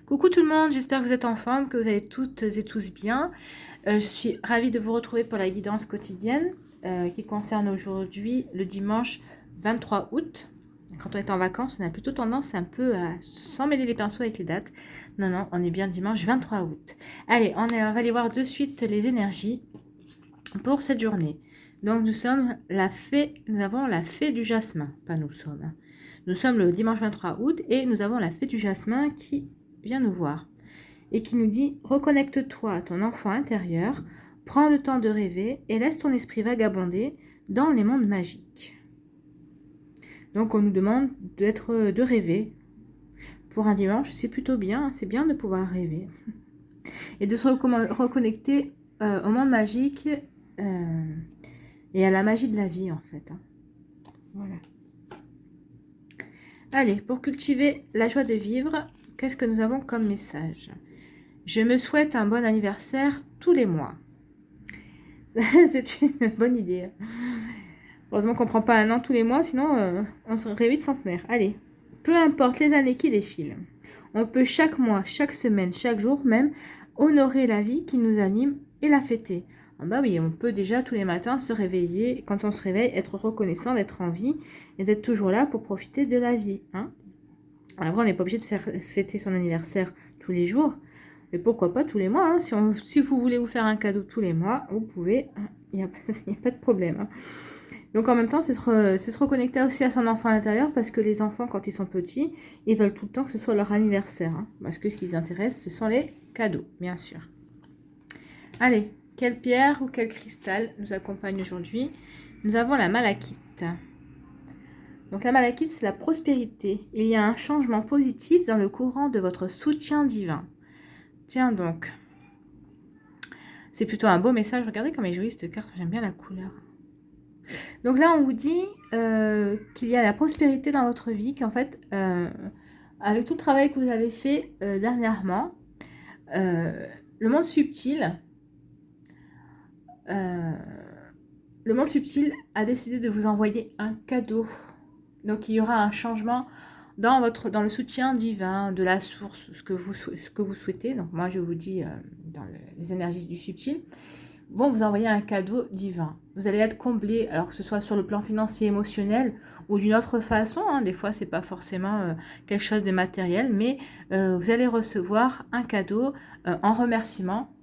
Coucou tout le monde, j'espère que vous êtes en forme, que vous allez toutes et tous bien. Je suis ravie de vous retrouver pour la guidance quotidienne qui concerne aujourd'hui le dimanche 23 août. Quand on est en vacances, on a plutôt tendance un peu à s'en mêler les pinceaux avec les dates. Non, non, on est bien dimanche 23 août. Allez, on va aller voir de suite les énergies pour cette journée. Donc nous avons la fée du jasmin, pas nous sommes. Nous sommes le dimanche 23 août et nous avons la fée du jasmin qui vient nous voir et qui nous dit: reconnecte-toi à ton enfant intérieur, prends le temps de rêver et laisse ton esprit vagabonder dans les mondes magiques. Donc on nous demande de rêver. Pour un dimanche, c'est plutôt bien, c'est bien de pouvoir rêver et de se reconnecter au monde magique et à la magie de la vie en fait. Voilà. Allez, pour cultiver la joie de vivre, qu'est-ce que nous avons comme message? Je me souhaite un bon anniversaire tous les mois. C'est une bonne idée. Heureusement qu'on ne prend pas un an tous les mois, sinon on serait vite centenaire. Allez, peu importe les années qui défilent, on peut chaque mois, chaque semaine, chaque jour même, honorer la vie qui nous anime et la fêter. Ah bah oui, on peut déjà tous les matins se réveiller, quand on se réveille, être reconnaissant d'être en vie et d'être toujours là pour profiter de la vie. Hein. Après, on n'est pas obligé de faire fêter son anniversaire tous les jours, mais pourquoi pas tous les mois. Hein. Si vous voulez vous faire un cadeau tous les mois, vous pouvez, il n'y a pas de problème. Hein. Donc en même temps, c'est se reconnecter aussi à son enfant intérieur, parce que les enfants, quand ils sont petits, ils veulent tout le temps que ce soit leur anniversaire. Hein, parce que ce qui les intéresse, ce sont les cadeaux, bien sûr. Allez, quelle pierre ou quel cristal nous accompagne aujourd'hui? Nous avons la malachite. Donc la malachite, c'est la prospérité. Il y a un changement positif dans le courant de votre soutien divin. Tiens donc. C'est plutôt un beau message. Regardez comme elle est jolie cette carte, j'aime bien la couleur. Donc là, on vous dit qu'il y a la prospérité dans votre vie, qu'en fait, avec tout le travail que vous avez fait dernièrement, le monde subtil a décidé de vous envoyer un cadeau. Donc il y aura un changement dans le soutien divin, de la source, ce que vous souhaitez. Donc moi je vous dis dans les énergies du subtil, vont vous envoyer un cadeau divin. Vous allez être comblé, alors que ce soit sur le plan financier, émotionnel ou d'une autre façon. Hein. Des fois c'est pas forcément quelque chose de matériel, mais vous allez recevoir un cadeau en remerciement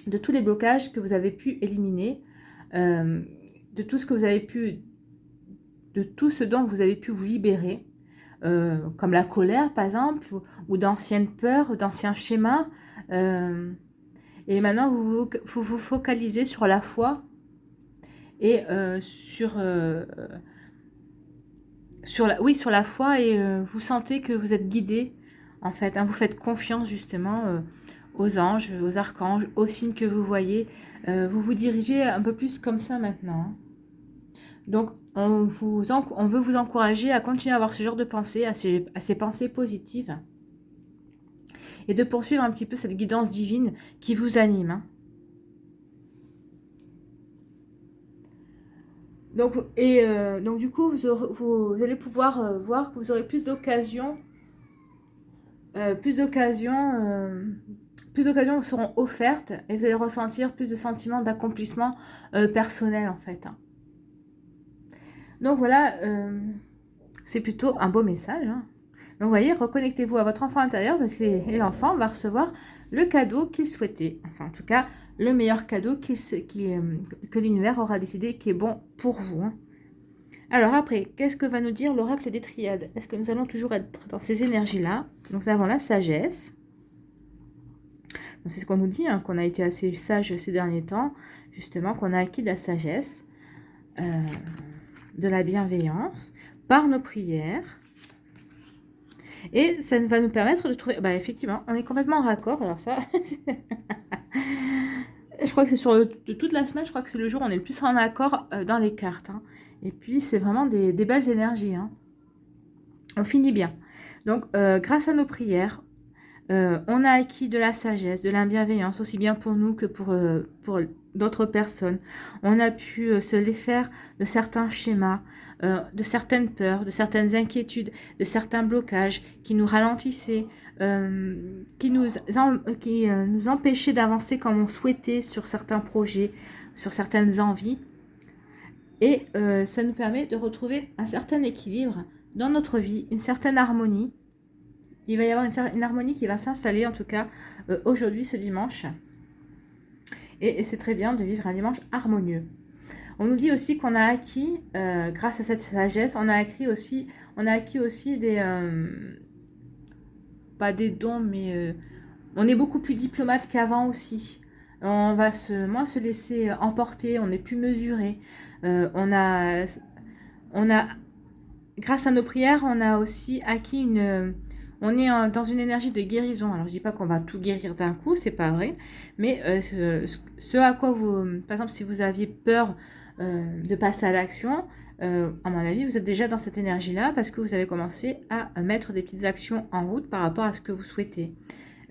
de tous les blocages que vous avez pu éliminer, de tout ce que vous avez pu, de tout ce dont vous avez pu vous libérer, comme la colère par exemple, ou d'anciennes peurs, d'anciens schémas. Et maintenant vous vous focalisez sur la foi et sur la foi, et vous sentez que vous êtes guidé en fait. Hein, vous faites confiance justement aux anges, aux archanges, aux signes que vous voyez. Vous vous dirigez un peu plus comme ça maintenant. Hein. Donc, on veut vous encourager à continuer à avoir ce genre de pensée, à ces pensées positives. Et de poursuivre un petit peu cette guidance divine qui vous anime. Hein. Donc, du coup, vous allez pouvoir voir que vous aurez plus d'occasions. Plus d'occasions vous seront offertes et vous allez ressentir plus de sentiments d'accomplissement personnel en fait. Hein. Donc voilà, c'est plutôt un beau message. Hein. Donc vous voyez, reconnectez-vous à votre enfant intérieur, parce que l'enfant va recevoir le cadeau qu'il souhaitait. Enfin en tout cas, le meilleur cadeau que l'univers aura décidé qui est bon pour vous. Hein. Alors après, qu'est-ce que va nous dire l'oracle des triades? Est-ce que nous allons toujours être dans ces énergies-là? Donc nous avons la sagesse. C'est ce qu'on nous dit, hein, qu'on a été assez sage ces derniers temps, justement, qu'on a acquis de la sagesse, de la bienveillance, par nos prières. Et ça va nous permettre de trouver... Bah effectivement, on est complètement en raccord, alors ça... je crois que c'est de toute la semaine, je crois que c'est le jour où on est le plus en accord dans les cartes. Hein. Et puis, c'est vraiment des belles énergies. Hein. On finit bien. Donc, grâce à nos prières, on a acquis de la sagesse, de la bienveillance, aussi bien pour nous que pour d'autres personnes. On a pu se défaire de certains schémas, de certaines peurs, de certaines inquiétudes, de certains blocages qui nous ralentissaient, qui nous empêchaient d'avancer comme on souhaitait sur certains projets, sur certaines envies. Et ça nous permet de retrouver un certain équilibre dans notre vie, une certaine harmonie. Il va y avoir une harmonie qui va s'installer, en tout cas, aujourd'hui, ce dimanche. Et c'est très bien de vivre un dimanche harmonieux. On nous dit aussi qu'on a acquis, grâce à cette sagesse, on a acquis aussi des... pas des dons, mais on est beaucoup plus diplomate qu'avant aussi. On va moins se laisser emporter, on est plus mesuré. On a, grâce à nos prières, on a aussi acquis on est dans une énergie de guérison. Alors, je dis pas qu'on va tout guérir d'un coup, c'est pas vrai. Mais ce à quoi par exemple, si vous aviez peur de passer à l'action, à mon avis, vous êtes déjà dans cette énergie-là parce que vous avez commencé à mettre des petites actions en route par rapport à ce que vous souhaitez.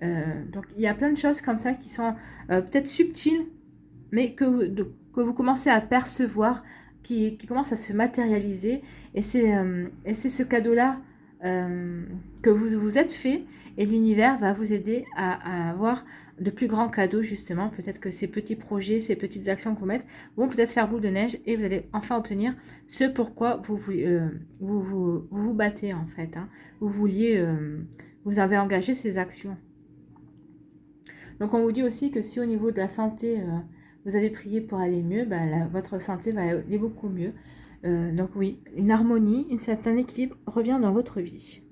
Donc, il y a plein de choses comme ça qui sont peut-être subtiles, mais que vous commencez à percevoir, qui commencent à se matérialiser. Et c'est ce cadeau-là que vous vous êtes fait, et l'univers va vous aider à avoir de plus grands cadeaux, justement. Peut-être que ces petits projets, ces petites actions que vous mettez vont peut-être faire boule de neige et vous allez enfin obtenir ce pourquoi vous battez, en fait. Hein. Vous avez engagé ces actions. Donc on vous dit aussi que si au niveau de la santé, vous avez prié pour aller mieux, votre santé va aller beaucoup mieux. Donc oui, une harmonie, un certain équilibre revient dans votre vie.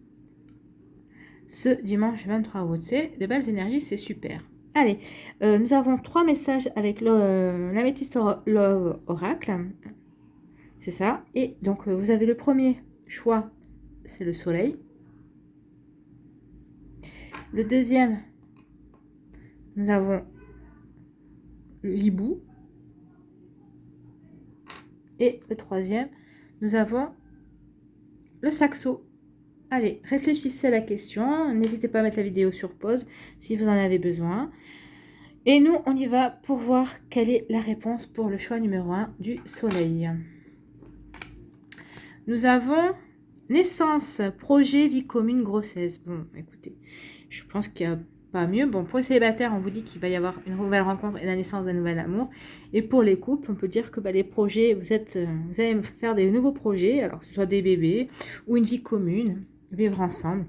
Ce dimanche 23 août, c'est de belles énergies, c'est super. Allez, nous avons 3 messages avec l'améthyste Love Oracle. C'est ça. Et donc, vous avez le premier choix, c'est le soleil. Le deuxième, nous avons l'hibou. Et le troisième, nous avons le saxo. Allez, réfléchissez à la question. N'hésitez pas à mettre la vidéo sur pause si vous en avez besoin. Et nous, on y va pour voir quelle est la réponse pour le choix numéro 1 du soleil. Nous avons naissance, projet, vie commune, grossesse. Bon, écoutez, je pense qu'il n'y a pas mieux. Bon, pour les célibataires, on vous dit qu'il va y avoir une nouvelle rencontre et la naissance d'un nouvel amour. Et pour les couples, on peut dire que les projets, vous allez faire des nouveaux projets, alors que ce soit des bébés ou une vie commune, vivre ensemble.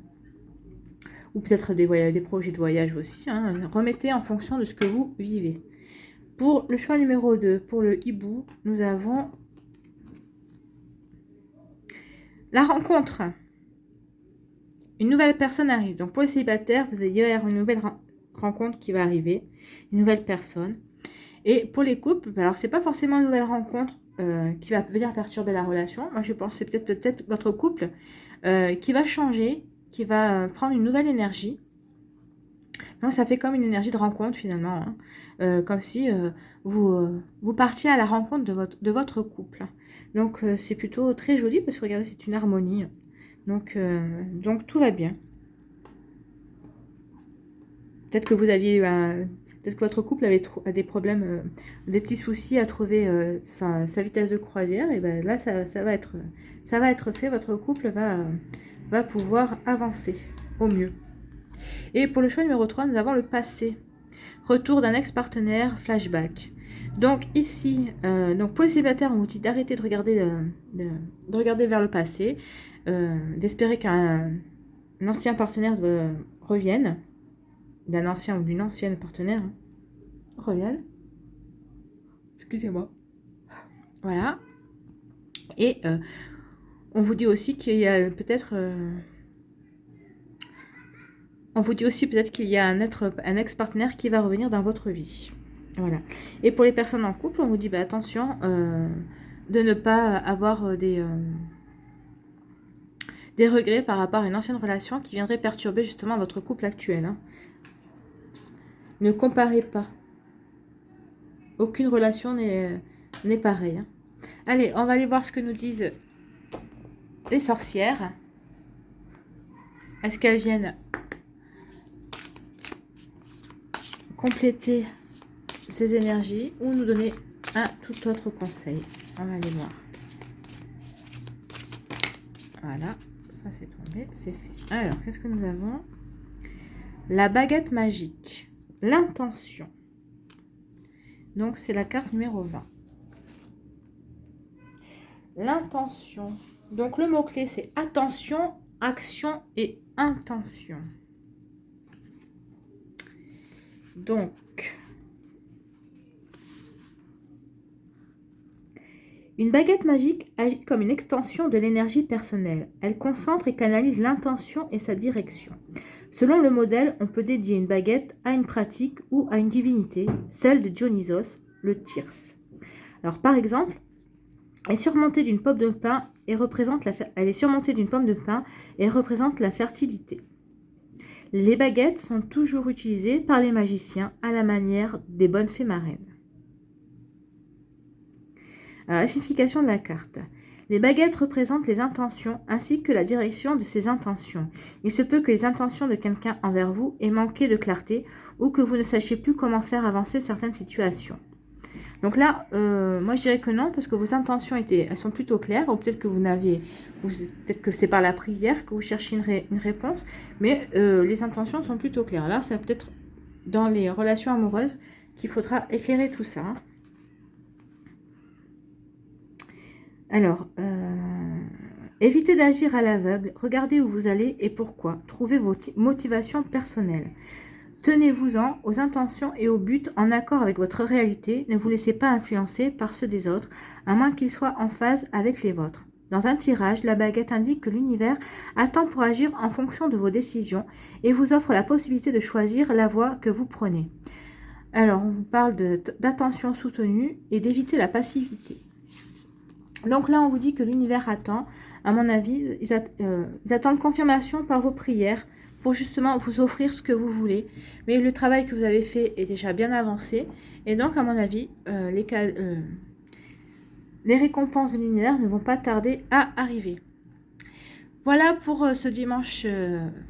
Ou peut-être des projets de voyage aussi. Hein. Remettez en fonction de ce que vous vivez. Pour le choix numéro 2, pour le hibou, nous avons la rencontre. Une nouvelle personne arrive. Donc pour les célibataires, vous allez y avoir une nouvelle rencontre qui va arriver. Une nouvelle personne. Et pour les couples, alors c'est pas forcément une nouvelle rencontre qui va venir perturber la relation. Moi je pense que c'est peut-être votre couple qui va changer, qui va prendre une nouvelle énergie. Donc ça fait comme une énergie de rencontre finalement. Hein. Comme si vous partiez à la rencontre de votre couple. Donc c'est plutôt très joli parce que regardez, c'est une harmonie. Donc tout va bien. Peut-être que vous aviez peut-être que votre couple avait des problèmes, des petits soucis à trouver sa vitesse de croisière. Et ben là, ça va être fait. Votre couple va pouvoir avancer au mieux. Et pour le choix numéro 3, nous avons le passé. Retour d'un ex-partenaire, flashback. Donc ici, donc pour les célibataires, on vous dit d'arrêter de regarder vers le passé, d'espérer qu'un ancien partenaire revienne, d'un ancien ou d'une ancienne partenaire revienne. Excusez-moi. Voilà. Et on vous dit aussi qu'il y a peut-être... on vous dit aussi peut-être qu'il y a un ex-partenaire qui va revenir dans votre vie. Voilà. Et pour les personnes en couple, on vous dit attention de ne pas avoir des regrets par rapport à une ancienne relation qui viendrait perturber justement votre couple actuel. Hein. Ne comparez pas. Aucune relation n'est pareille. Hein. Allez, on va aller voir ce que nous disent les sorcières. Est-ce qu'elles viennent compléter ces énergies ou nous donner un tout autre conseil? On va aller voir. Voilà, ça c'est tombé, c'est fait. Alors, qu'est-ce que nous avons? La baguette magique. L'intention. Donc, c'est la carte numéro 20. L'intention. Donc, le mot-clé, c'est attention, action et intention. Donc, une baguette magique agit comme une extension de l'énergie personnelle. Elle concentre et canalise l'intention et sa direction. Selon le modèle, on peut dédier une baguette à une pratique ou à une divinité, celle de Dionysos, le Thyrse. Alors, par exemple, elle est surmontée d'une pomme de pin et représente la fertilité. Les baguettes sont toujours utilisées par les magiciens à la manière des bonnes fées marraines. Alors, la signification de la carte. Les baguettes représentent les intentions ainsi que la direction de ces intentions. Il se peut que les intentions de quelqu'un envers vous aient manqué de clarté ou que vous ne sachiez plus comment faire avancer certaines situations. Donc là, moi je dirais que non, parce que vos intentions elles sont plutôt claires, ou peut-être que peut-être que c'est par la prière que vous cherchez une réponse, mais les intentions sont plutôt claires. Là, c'est peut-être dans les relations amoureuses qu'il faudra éclairer tout ça. Hein. Alors, évitez d'agir à l'aveugle, regardez où vous allez et pourquoi, trouvez vos motivations personnelles. Tenez-vous-en aux intentions et aux buts en accord avec votre réalité, ne vous laissez pas influencer par ceux des autres, à moins qu'ils soient en phase avec les vôtres. Dans un tirage, la baguette indique que l'univers attend pour agir en fonction de vos décisions et vous offre la possibilité de choisir la voie que vous prenez. Alors, on vous parle d'attention soutenue et d'éviter la passivité. Donc là, on vous dit que l'univers attend, à mon avis, ils attendent confirmation par vos prières pour justement vous offrir ce que vous voulez. Mais le travail que vous avez fait est déjà bien avancé. Et donc, à mon avis, les récompenses de l'univers ne vont pas tarder à arriver. Voilà pour ce dimanche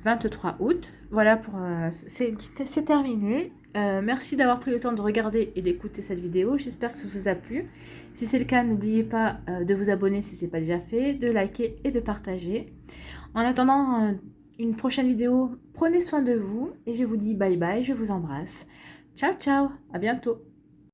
23 août. Voilà pour c'est terminé. Merci d'avoir pris le temps de regarder et d'écouter cette vidéo. J'espère que ça vous a plu. Si c'est le cas, n'oubliez pas de vous abonner si ce n'est pas déjà fait, de liker et de partager. En attendant une prochaine vidéo, prenez soin de vous et je vous dis bye bye, je vous embrasse. Ciao, ciao, à bientôt.